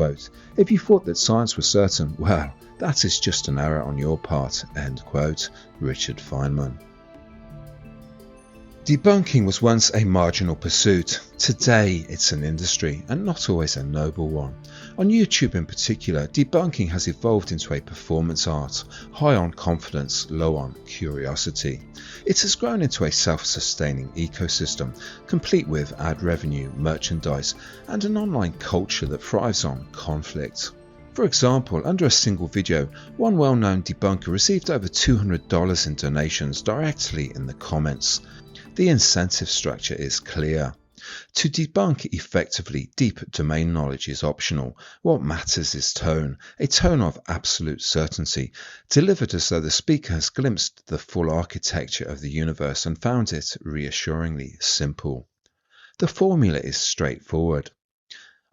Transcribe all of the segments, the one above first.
quote. If you thought that science was certain, well, that is just an error on your part, end quote. Richard Feynman. Debunking was once a marginal pursuit. Today it's an industry, and not always a noble one. On YouTube in particular, debunking has evolved into a performance art, high on confidence, low on curiosity. It has grown into a self-sustaining ecosystem, complete with ad revenue, merchandise, and an online culture that thrives on conflict. For example, under a single video, one well-known debunker received over $200 in donations directly in the comments. The incentive structure is clear. To debunk effectively, deep domain knowledge is optional. What matters is tone, a tone of absolute certainty, delivered as though the speaker has glimpsed the full architecture of the universe and found it reassuringly simple. The formula is straightforward.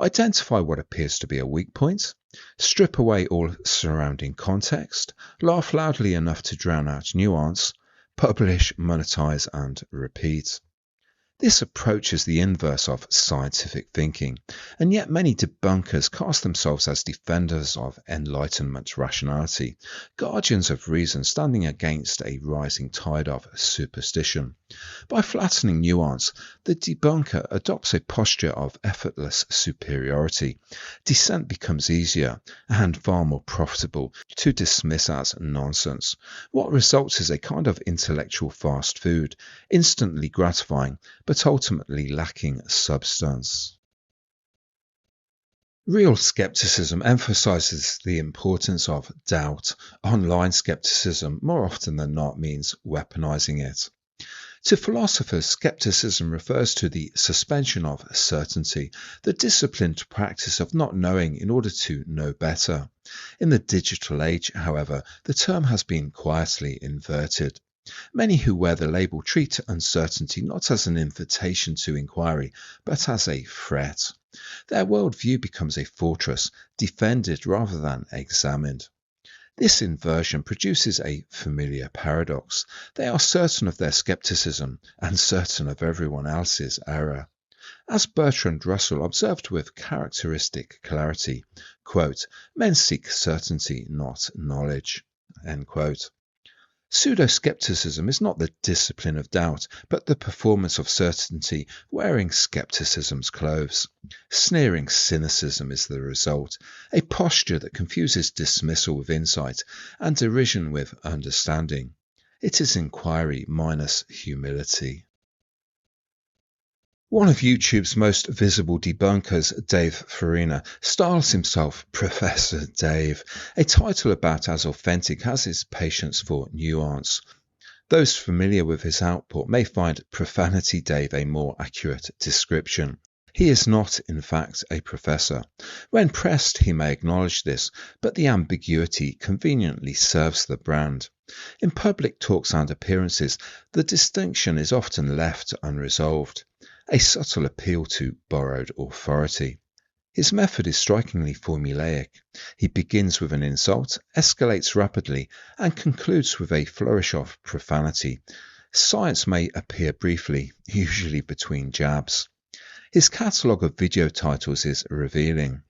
Identify what appears to be a weak point, strip away all surrounding context, laugh loudly enough to drown out nuance, publish, monetize, and repeat. This approach is the inverse of scientific thinking, and yet many debunkers cast themselves as defenders of Enlightenment rationality, guardians of reason standing against a rising tide of superstition. By flattening nuance, the debunker adopts a posture of effortless superiority. Dissent becomes easier and far more profitable to dismiss as nonsense. What results is a kind of intellectual fast food, instantly gratifying, but ultimately lacking substance. Real skepticism emphasizes the importance of doubt. Online skepticism, more often than not, means weaponizing it. To philosophers, skepticism refers to the suspension of certainty, the disciplined practice of not knowing in order to know better. In the digital age, however, the term has been quietly inverted. Many who wear the label treat uncertainty not as an invitation to inquiry, but as a threat. Their worldview becomes a fortress, defended rather than examined. This inversion produces a familiar paradox. They are certain of their skepticism and certain of everyone else's error. As Bertrand Russell observed with characteristic clarity, quote, "Men seek certainty, not knowledge," end quote. Pseudoskepticism is not the discipline of doubt, but the performance of certainty wearing skepticism's clothes. Sneering cynicism is the result, a posture that confuses dismissal with insight and derision with understanding. It is inquiry minus humility. One of YouTube's most visible debunkers, Dave Farina, styles himself Professor Dave, a title about as authentic as his patience for nuance. Those familiar with his output may find Profanity Dave a more accurate description. He is not, in fact, a professor. When pressed, he may acknowledge this, but the ambiguity conveniently serves the brand. In public talks and appearances, the distinction is often left unresolved. A subtle appeal to borrowed authority. His method is strikingly formulaic. He begins with an insult, escalates rapidly, and concludes with a flourish of profanity. Science may appear briefly, usually between jabs. His catalogue of video titles is revealing.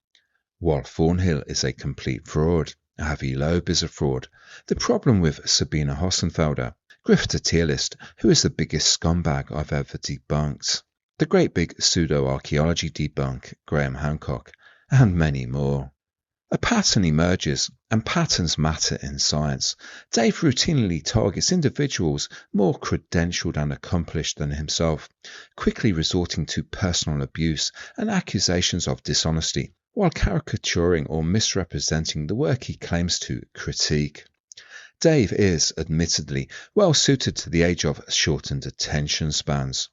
Wal Thornhill is a complete fraud. Avi Loeb is a fraud. The problem with Sabina Hossenfelder. Grifter tier list, who is the biggest scumbag I've ever debunked. The Great Big Pseudo-Archaeology Debunk, Graham Hancock, and many more. A pattern emerges, and patterns matter in science. Dave routinely targets individuals more credentialed and accomplished than himself, quickly resorting to personal abuse and accusations of dishonesty, while caricaturing or misrepresenting the work he claims to critique. Dave is, admittedly, well suited to the age of shortened attention spans.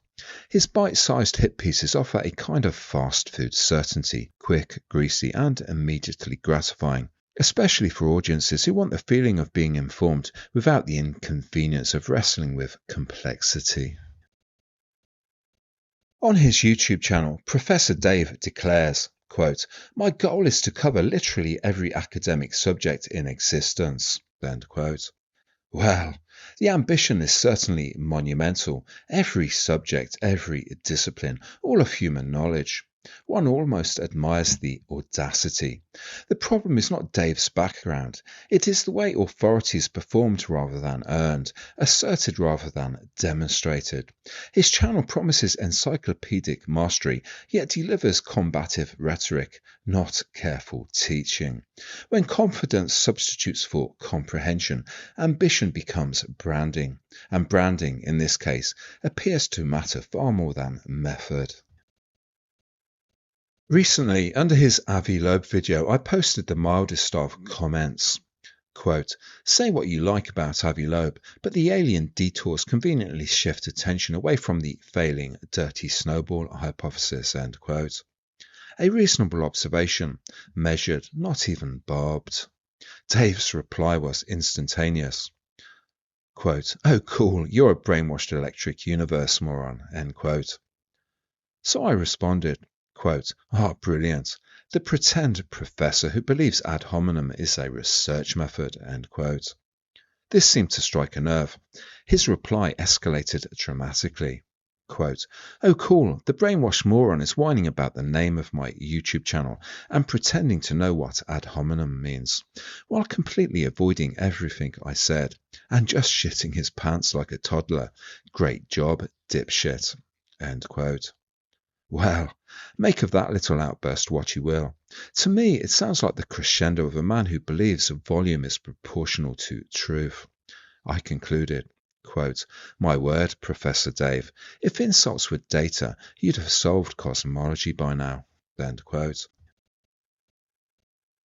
His bite-sized hit pieces offer a kind of fast food certainty, quick, greasy, and immediately gratifying, especially for audiences who want the feeling of being informed without the inconvenience of wrestling with complexity. On his YouTube channel, Professor Dave declares, quote, "My goal is to cover literally every academic subject in existence," end quote. Well, the ambition is certainly monumental. Every subject, every discipline, all of human knowledge. One almost admires the audacity. The problem is not Dave's background. It is the way authority is performed rather than earned, asserted rather than demonstrated. His channel promises encyclopedic mastery, yet delivers combative rhetoric, not careful teaching. When confidence substitutes for comprehension, ambition becomes branding, and branding, in this case, appears to matter far more than method. Recently, under his Avi Loeb video, I posted the mildest of comments. Quote, say what you like about Avi Loeb, but the alien detours conveniently shift attention away from the failing dirty snowball hypothesis. End quote. A reasonable observation, measured, not even barbed. Dave's reply was instantaneous. Quote, oh cool, you're a brainwashed electric universe moron. End quote. So I responded, quote, brilliant. The pretend professor who believes ad hominem is a research method, end quote. This seemed to strike a nerve. His reply escalated dramatically. Quote, oh cool, the brainwashed moron is whining about the name of my YouTube channel and pretending to know what ad hominem means, while completely avoiding everything I said and just shitting his pants like a toddler. Great job, dipshit, end quote. Well, make of that little outburst what you will. To me, it sounds like the crescendo of a man who believes volume is proportional to truth. I concluded, quote, my word, Professor Dave, if insults were data, you'd have solved cosmology by now, end quote.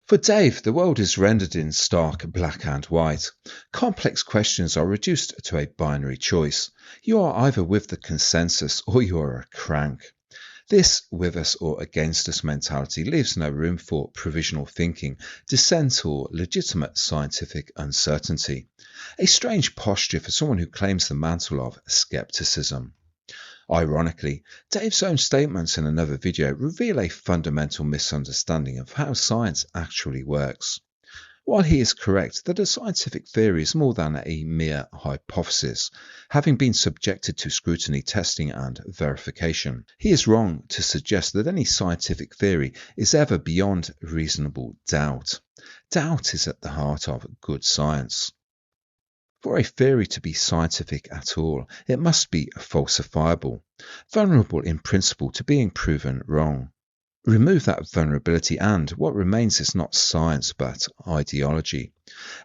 For Dave, the world is rendered in stark black and white. Complex questions are reduced to a binary choice. You are either with the consensus or you are a crank. This with us or against us mentality leaves no room for provisional thinking, dissent, or legitimate scientific uncertainty. A strange posture for someone who claims the mantle of skepticism. Ironically, Dave's own statements in another video reveal a fundamental misunderstanding of how science actually works. While he is correct that a scientific theory is more than a mere hypothesis, having been subjected to scrutiny, testing, and verification, he is wrong to suggest that any scientific theory is ever beyond reasonable doubt. Doubt is at the heart of good science. For a theory to be scientific at all, it must be falsifiable, vulnerable in principle to being proven wrong. Remove that vulnerability and what remains is not science but ideology.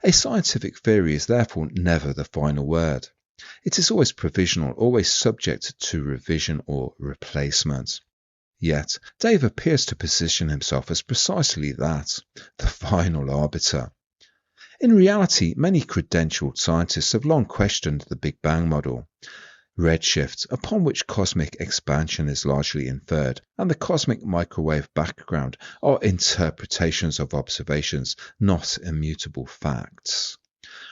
A scientific theory is therefore never the final word. It is always provisional, always subject to revision or replacement. Yet, Dave appears to position himself as precisely that, the final arbiter. In reality, many credentialed scientists have long questioned the Big Bang model. Redshift, upon which cosmic expansion is largely inferred, and the cosmic microwave background are interpretations of observations, not immutable facts.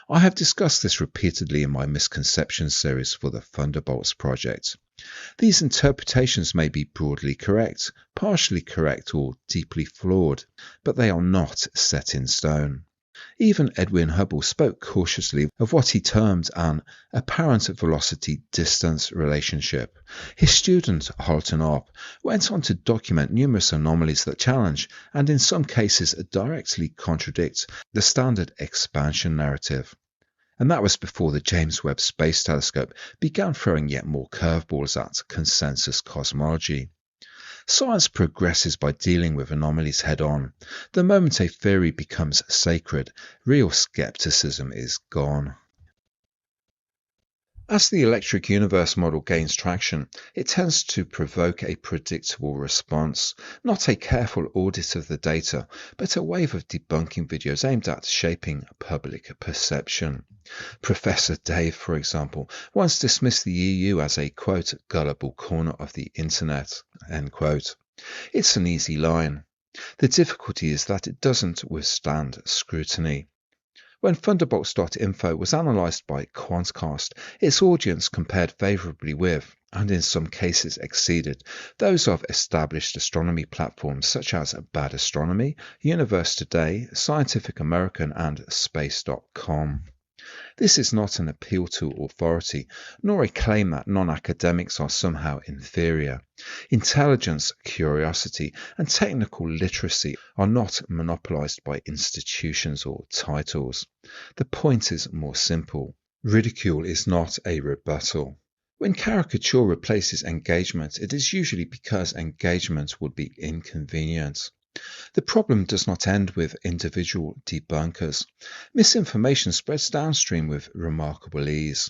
I have discussed this repeatedly in my misconceptions series for the Thunderbolts Project. These interpretations may be broadly correct, partially correct, or deeply flawed, but they are not set in stone. Even Edwin Hubble spoke cautiously of what he termed an apparent velocity-distance relationship. His student, Halton Arp, went on to document numerous anomalies that challenge, and in some cases directly contradict, the standard expansion narrative. And that was before the James Webb Space Telescope began throwing yet more curveballs at consensus cosmology. Science progresses by dealing with anomalies head-on. The moment a theory becomes sacred, real skepticism is gone. As the electric universe model gains traction, it tends to provoke a predictable response, not a careful audit of the data, but a wave of debunking videos aimed at shaping public perception. Professor Dave, for example, once dismissed the EU as a, quote, gullible corner of the internet, end quote. It's an easy line. The difficulty is that it doesn't withstand scrutiny. When Thunderbolts.info was analysed by Quantcast, its audience compared favourably with, and in some cases exceeded, those of established astronomy platforms such as Bad Astronomy, Universe Today, Scientific American and Space.com. This is not an appeal to authority, nor a claim that non-academics are somehow inferior. Intelligence, curiosity, and technical literacy are not monopolized by institutions or titles. The point is more simple. Ridicule is not a rebuttal. When caricature replaces engagement, it is usually because engagement would be inconvenient. The problem does not end with individual debunkers. Misinformation spreads downstream with remarkable ease.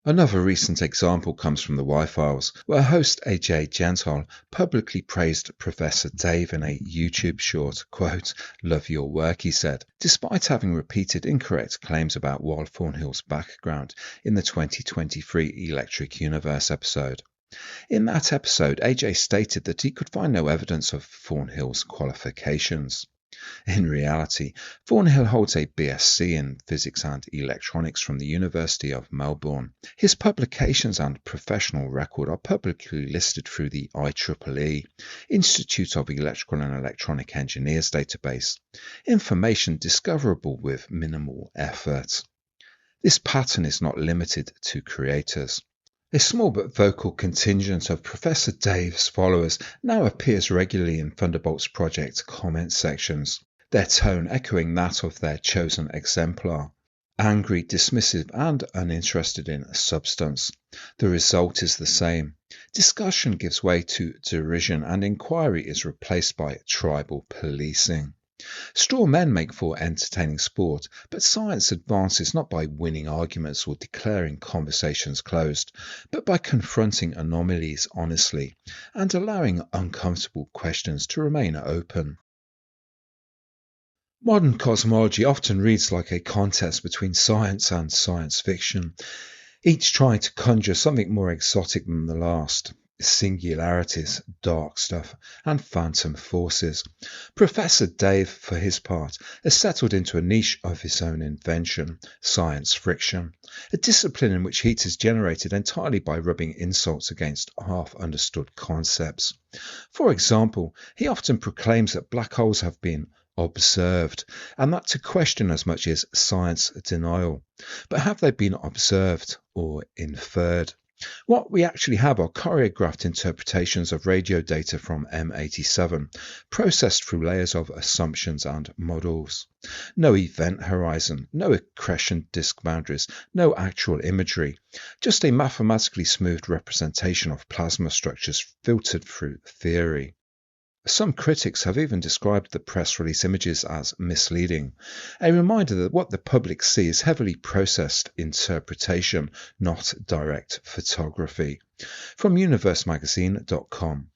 Another recent example comes from the Y-Files, where host AJ Gentile publicly praised Professor Dave in a YouTube short, quote, "Love your work," he said, despite having repeated incorrect claims about Wild Thornhill's background in the 2023 Electric Universe episode. In that episode, AJ stated that he could find no evidence of Thornhill's qualifications. In reality, Thornhill holds a BSc in Physics and Electronics from the University of Melbourne. His publications and professional record are publicly listed through the IEEE, Institute of Electrical and Electronic Engineers database, information discoverable with minimal effort. This pattern is not limited to creators. A small but vocal contingent of Professor Dave's followers now appears regularly in Thunderbolts Project comment sections, their tone echoing that of their chosen exemplar. Angry, dismissive, and uninterested in substance. The result is the same. Discussion gives way to derision, and inquiry is replaced by tribal policing. Straw men make for entertaining sport, but science advances not by winning arguments or declaring conversations closed, but by confronting anomalies honestly and allowing uncomfortable questions to remain open. Modern cosmology often reads like a contest between science and science fiction, each trying to conjure something more exotic than the last. Singularities, dark stuff, and phantom forces. Professor Dave, for his part, has settled into a niche of his own invention, science friction, a discipline in which heat is generated entirely by rubbing insults against half-understood concepts. For example, he often proclaims that black holes have been observed, and that to question as much is science denial. But have they been observed or inferred? What we actually have are choreographed interpretations of radio data from M87, processed through layers of assumptions and models. No event horizon, no accretion disk boundaries, no actual imagery, just a mathematically smoothed representation of plasma structures filtered through theory. Some critics have even described the press release images as misleading, a reminder that what the public see is heavily processed interpretation, not direct photography. From universemagazine.com.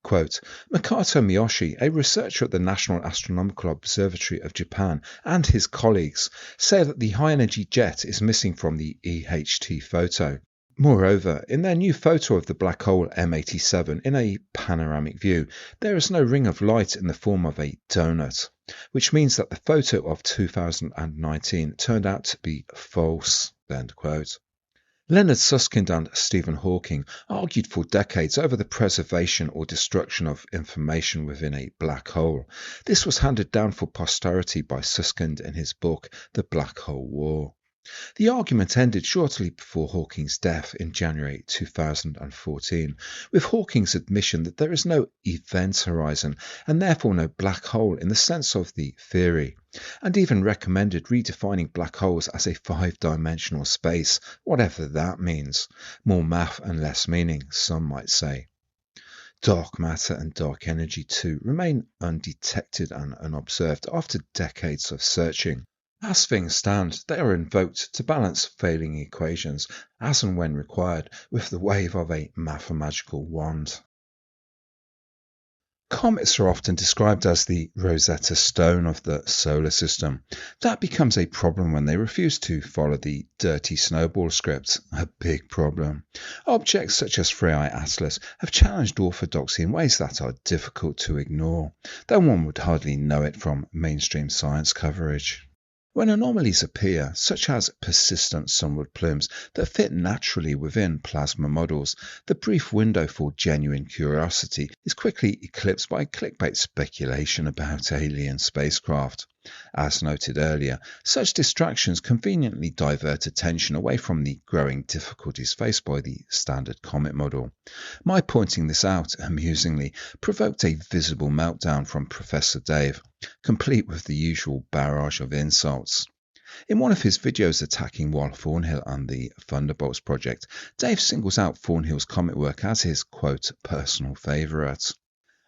Quote, Makoto Miyoshi, a researcher at the National Astronomical Observatory of Japan, and his colleagues say that the high-energy jet is missing from the EHT photo. Moreover, in their new photo of the black hole M87 in a panoramic view, there is no ring of light in the form of a donut, which means that the photo of 2019 turned out to be false. End quote. Leonard Susskind and Stephen Hawking argued for decades over the preservation or destruction of information within a black hole. This was handed down for posterity by Susskind in his book The Black Hole War. The argument ended shortly before Hawking's death in January 2014, with Hawking's admission that there is no event horizon and therefore no black hole in the sense of the theory, and even recommended redefining black holes as a 5-dimensional space, whatever that means. More math and less meaning, some might say. Dark matter and dark energy, too, remain undetected and unobserved after decades of searching. As things stand, they are invoked to balance failing equations, as and when required, with the wave of a mathematical wand. Comets are often described as the Rosetta Stone of the solar system. That becomes a problem when they refuse to follow the dirty snowball script, a big problem. Objects such as 3i Atlas have challenged orthodoxy in ways that are difficult to ignore, though one would hardly know it from mainstream science coverage. When anomalies appear, such as persistent sunward plumes that fit naturally within plasma models, the brief window for genuine curiosity is quickly eclipsed by clickbait speculation about alien spacecraft. As noted earlier, such distractions conveniently divert attention away from the growing difficulties faced by the standard comet model. My pointing this out, amusingly, provoked a visible meltdown from Professor Dave, complete with the usual barrage of insults. In one of his videos attacking Wal Thornhill and the Thunderbolts Project, Dave singles out Thornhill's comet work as his, quote, personal favourite.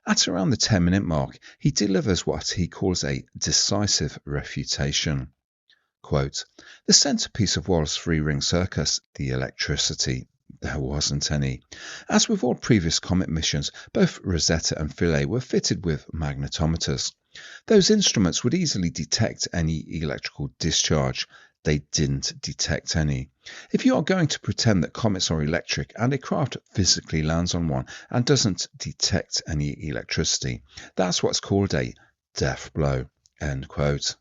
At around the 10-minute mark, he delivers what he calls a decisive refutation. Quote, the centrepiece of Wal's three-ring circus, the electricity, there wasn't any. As with all previous comet missions, both Rosetta and Philae were fitted with magnetometers. Those instruments would easily detect any electrical discharge. They didn't detect any. If you are going to pretend that comets are electric and a craft physically lands on one and doesn't detect any electricity, that's what's called a death blow. End quote.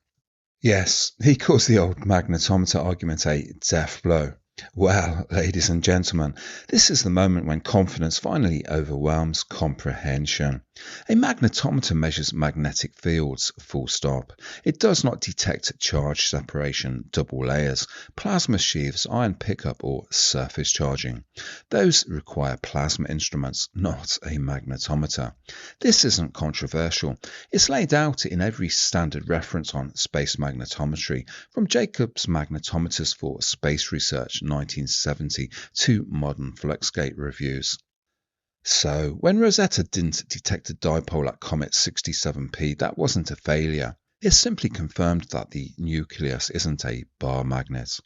Yes, he calls the old magnetometer argument a death blow. Well, ladies and gentlemen, this is the moment when confidence finally overwhelms comprehension. A magnetometer measures magnetic fields, full stop. It does not detect charge separation, double layers, plasma sheaves, ion pickup, or surface charging. Those require plasma instruments, not a magnetometer. This isn't controversial. It's laid out in every standard reference on space magnetometry, from Jacob's magnetometers for space research 1970 to modern Fluxgate reviews. So, when Rosetta didn't detect a dipole at Comet 67P, that wasn't a failure. It simply confirmed that the nucleus isn't a bar magnet.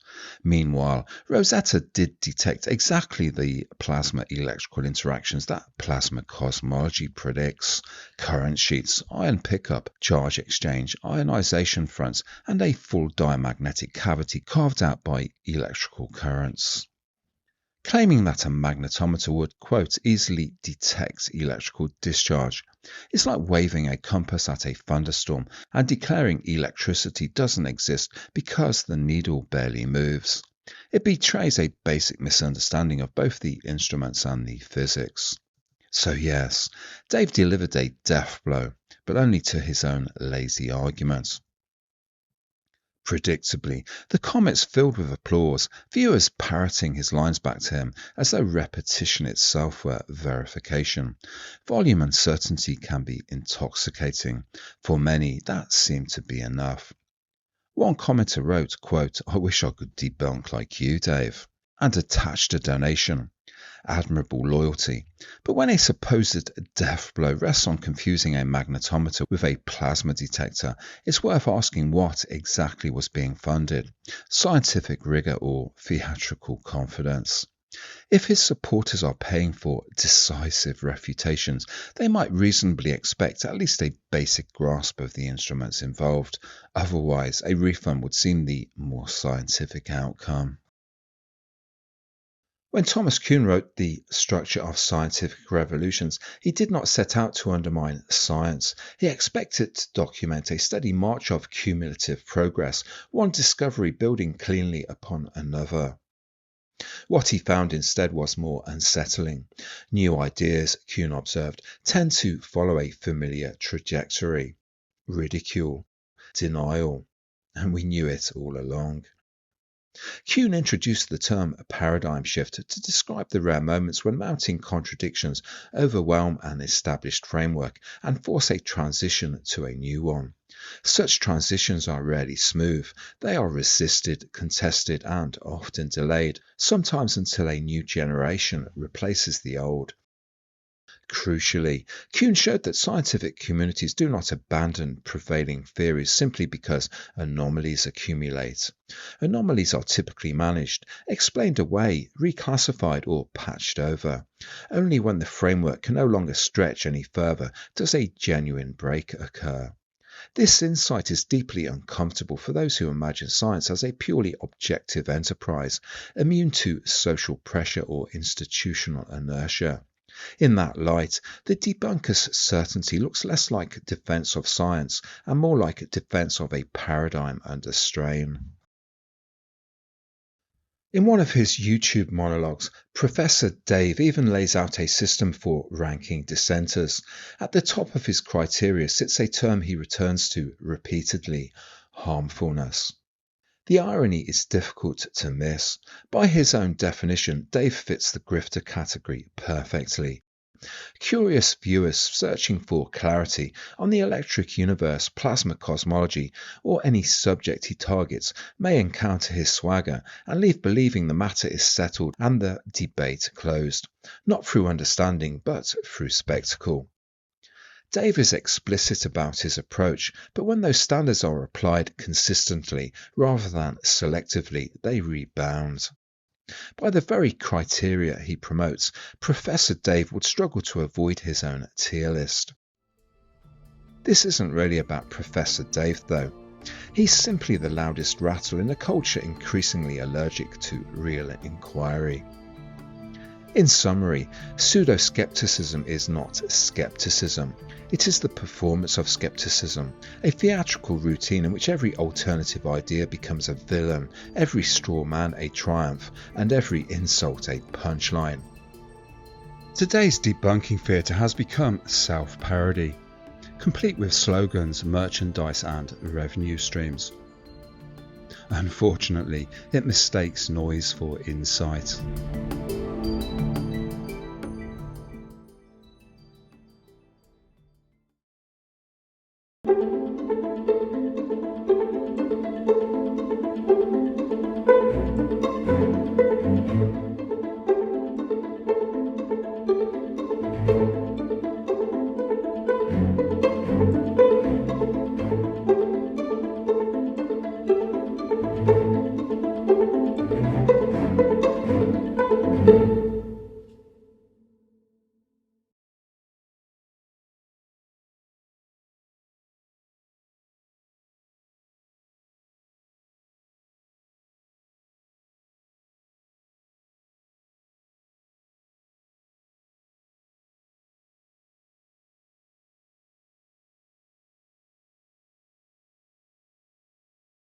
Meanwhile, Rosetta did detect exactly the plasma electrical interactions that plasma cosmology predicts: current sheets, ion pickup, charge exchange, ionization fronts, and a full diamagnetic cavity carved out by electrical currents. Claiming that a magnetometer would, quote, easily detect electrical discharge is like waving a compass at a thunderstorm and declaring electricity doesn't exist because the needle barely moves. It betrays a basic misunderstanding of both the instruments and the physics. So yes, Dave delivered a death blow, but only to his own lazy argument. Predictably, the comments filled with applause, viewers parroting his lines back to him as though repetition itself were verification. Volume and certainty can be intoxicating. For many, that seemed to be enough. One commenter wrote, quote, I wish I could debunk like you, Dave, and attached a donation. Admirable loyalty. But when a supposed death blow rests on confusing a magnetometer with a plasma detector, it's worth asking what exactly was being funded: scientific rigor or theatrical confidence? If his supporters are paying for decisive refutations, they might reasonably expect at least a basic grasp of the instruments involved. Otherwise, a refund would seem the more scientific outcome. When Thomas Kuhn wrote The Structure of Scientific Revolutions, he did not set out to undermine science. He expected to document a steady march of cumulative progress, one discovery building cleanly upon another. What he found instead was more unsettling. New ideas, Kuhn observed, tend to follow a familiar trajectory: ridicule, denial, and we knew it all along. Kuhn introduced the term paradigm shift to describe the rare moments when mounting contradictions overwhelm an established framework and force a transition to a new one. Such transitions are rarely smooth. They are resisted, contested, and often delayed, sometimes until a new generation replaces the old. Crucially, Kuhn showed that scientific communities do not abandon prevailing theories simply because anomalies accumulate. Anomalies are typically managed, explained away, reclassified, or patched over. Only when the framework can no longer stretch any further does a genuine break occur. This insight is deeply uncomfortable for those who imagine science as a purely objective enterprise, immune to social pressure or institutional inertia. In that light, the debunker's certainty looks less like defense of science and more like defense of a paradigm under strain. In one of his YouTube monologues, Professor Dave even lays out a system for ranking dissenters. At the top of his criteria sits a term he returns to repeatedly: harmfulness. The irony is difficult to miss. By his own definition, Dave fits the grifter category perfectly. Curious viewers searching for clarity on the electric universe, plasma cosmology, or any subject he targets may encounter his swagger and leave believing the matter is settled and the debate closed, not through understanding but through spectacle. Dave is explicit about his approach, but when those standards are applied consistently rather than selectively, they rebound. By the very criteria he promotes, Professor Dave would struggle to avoid his own tier list. This isn't really about Professor Dave, though. He's simply the loudest rattle in a culture increasingly allergic to real inquiry. In summary, pseudoskepticism is not skepticism. It is the performance of skepticism, a theatrical routine in which every alternative idea becomes a villain, every straw man a triumph, and every insult a punchline. Today's debunking theatre has become self-parody, complete with slogans, merchandise and revenue streams. Unfortunately, it mistakes noise for insight.